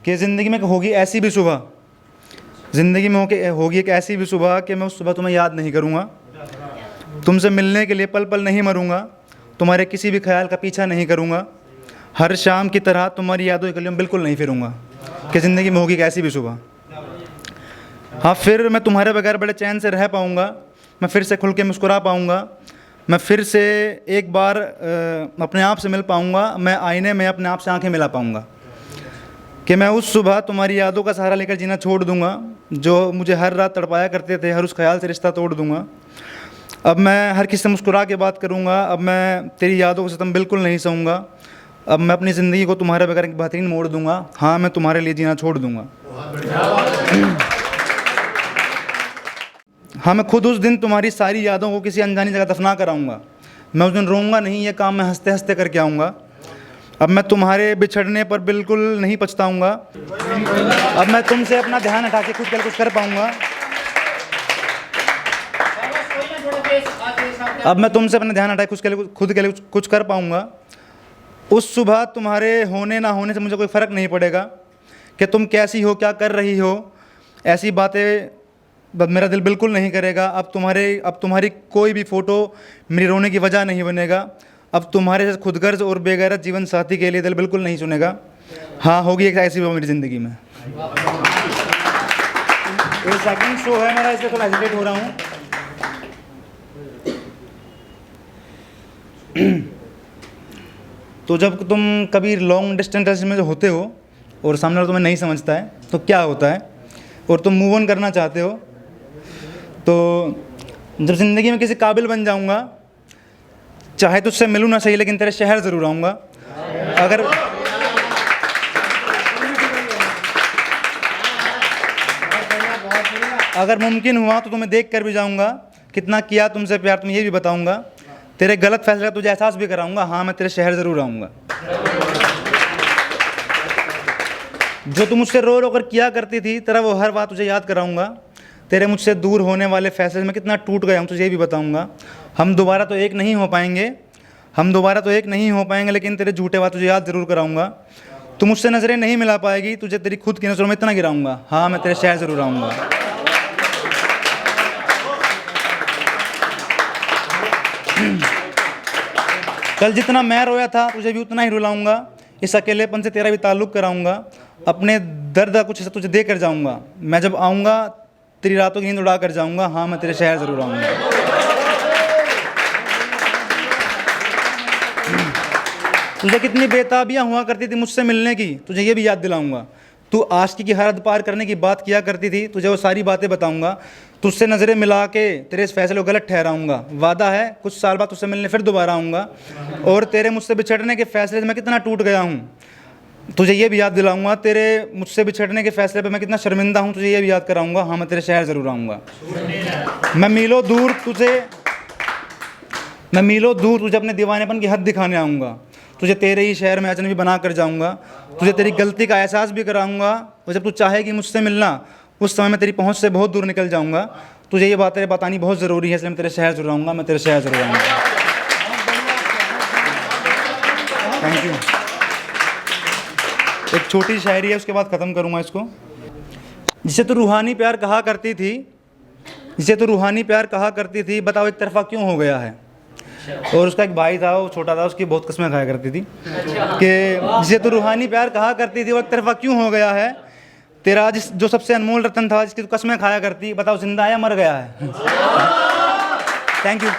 कि ज़िंदगी में होगी ऐसी भी सुबह, ज़िंदगी में होगी एक ऐसी भी सुबह कि मैं उस सुबह तुम्हें याद नहीं करूँगा, तुमसे मिलने के लिए पल पल नहीं मरूँगा, तुम्हारे किसी भी ख्याल का पीछा नहीं करूँगा, हर शाम की तरह तुम्हारी यादों की गलियों में बिल्कुल नहीं फिरूँगा। कि ज़िंदगी में होगी एक ऐसी भी सुबह। हाँ, फिर मैं तुम्हारे बगैर बड़े चैन से रह पाऊँगा, मैं फिर से खुल के मुस्कुरा पाऊँगा, मैं फिर से एक बार अपने आप से मिल पाऊँगा, मैं आईने में अपने आप से आंखें मिला पाऊँगा। कि मैं उस सुबह तुम्हारी यादों का सहारा लेकर जीना छोड़ दूँगा, जो मुझे हर रात तड़पाया करते थे, हर उस ख्याल से रिश्ता तोड़ दूँगा। अब मैं हर किसी से मुस्कुरा के बात करूँगा, अब मैं तेरी यादों से तुम बिल्कुल नहीं सहूँगा, अब मैं अपनी ज़िंदगी को तुम्हारे बगैर एक बेहतरीन मोड़ दूँगा। हाँ, मैं तुम्हारे लिए जीना छोड़ दूँगा। हाँ, मैं खुद उस दिन तुम्हारी सारी यादों को किसी अनजानी जगह दफना कर आऊँगा। मैं उस दिन रोऊंगा नहीं, ये काम मैं हंसते हंसते करके आऊँगा। अब मैं तुम्हारे बिछड़ने पर बिल्कुल नहीं पछताऊँगा। अब मैं तुमसे अपना ध्यान हटा के खुद के लिए कुछ कर पाऊँगा। अब मैं तुमसे अपना ध्यान हटा के खुद के लिए कुछ कर पाऊँगा। उस सुबह तुम्हारे होने ना होने से मुझे कोई फ़र्क नहीं पड़ेगा कि तुम कैसी हो, क्या कर रही हो, ऐसी बातें मेरा दिल बिल्कुल नहीं करेगा। अब तुम्हारी कोई भी फ़ोटो मेरी रोने की वजह नहीं बनेगा। अब तुम्हारे जैसे खुदगर्ज और बेगैरत जीवन साथी के लिए दिल बिल्कुल नहीं सुनेगा। हाँ, होगी एक ऐसी वो मेरी ज़िंदगी में। ये सेकंड शो है मेरा, इसलिए थोड़ा हेजिटेट हो रहा हूँ। तो जब तुम कभी लॉन्ग डिस्टेंस में होते हो और सामने वाला तुम्हें नहीं समझता है तो क्या होता है, और तुम मूव ऑन करना चाहते हो, तो जब ज़िंदगी में किसी काबिल बन जाऊंगा, चाहे तुझसे मिलूँ ना सही, लेकिन तेरे शहर ज़रूर आऊँगा। अगर मुमकिन हुआ तो तुम्हें देख कर भी जाऊँगा, कितना किया तुमसे प्यार तुम्हें ये भी बताऊँगा, तेरे गलत फैसले का तुझे एहसास भी कराऊँगा। हाँ, मैं तेरे शहर ज़रूर आऊँगा। जो तुम मुझसे रो रो कर किया करती थी, तेरा वो हर बात तुझे याद कराऊँगा। तेरे मुझसे दूर होने वाले फैसले में कितना टूट गया हूँ तुझे ये भी बताऊँगा। हम दोबारा तो एक नहीं हो पाएंगे, लेकिन तेरे झूठे बात तुझे याद ज़रूर कराऊँगा। तू मुझसे नज़रें नहीं मिला पाएगी, तुझे तेरी खुद की नज़रों में इतना गिराऊँगा। हाँ, मैं तेरे शहर ज़रूर आऊँगा। कल जितना मैं रोया था तुझे भी उतना ही रुलाऊंगा। इस अकेलेपन से तेरा भी ताल्लुक़ कराऊंगा। अपने दर्द का कुछ हिस्सा तुझे दे कर जाऊंगा। मैं जब आऊँगा तेरी रातों की नींद उड़ा कर जाऊँगा। हाँ, मैं तेरे शहर ज़रूर आऊँगा। तुझे कितनी बेताबियाँ हुआ करती थी मुझसे मिलने की, तुझे ये भी याद दिलाऊंगा। तू आशिकी की हद पार करने की बात किया करती थी, तुझे वो सारी बातें बताऊंगा। तुझसे नज़रें मिला के तेरे इस फैसले को गलत ठहराऊंगा। वादा है कुछ साल बाद तुझसे मिलने फिर दोबारा आऊँगा, और तेरे मुझसे बिछड़ने के फैसले से मैं कितना टूट गया हूँ तुझे ये भी याद दिलाऊंगा। तेरे मुझसे बिछड़ने के फैसले पर मैं कितना शर्मिंदा हूँ तुझे ये भी याद कराऊंगा। हाँ, मैं तेरे शहर ज़रूर आऊँगा। मैं मीलों दूर तुझे अपने दीवानेपन की हद दिखाने आऊँगा। तुझे तेरे ही शहर में अजनबी बना कर जाऊँगा। तुझे तेरी गलती का एहसास भी कराऊँगा, और जब तू चाहेगी मुझसे मिलना उस समय मैं तेरी पहुँच से बहुत दूर निकल जाऊँगा। तुझे ये बातें बतानी बहुत ज़रूरी है, इसलिए मैं तेरे शहर ज़रूर आऊँगा। मैं तेरे शहर ज़रूर आऊँगा। Thank you. एक छोटी शायरी है, उसके बाद ख़त्म करूँगा इसको। जिसे तू रूहानी प्यार कहा करती थी, बताओ एक तरफा क्यों हो गया है। और उसका एक भाई था, वो छोटा था, उसकी बहुत कस्में खाया करती थी कि जिसे तू रूहानी प्यार कहा करती थी वो एक तरफा क्यों हो गया है। तेरा जो सबसे अनमोल रतन था, जिसकी तू कस्में खाया करती, बताओ जिंदा है या मर गया है। Thank you.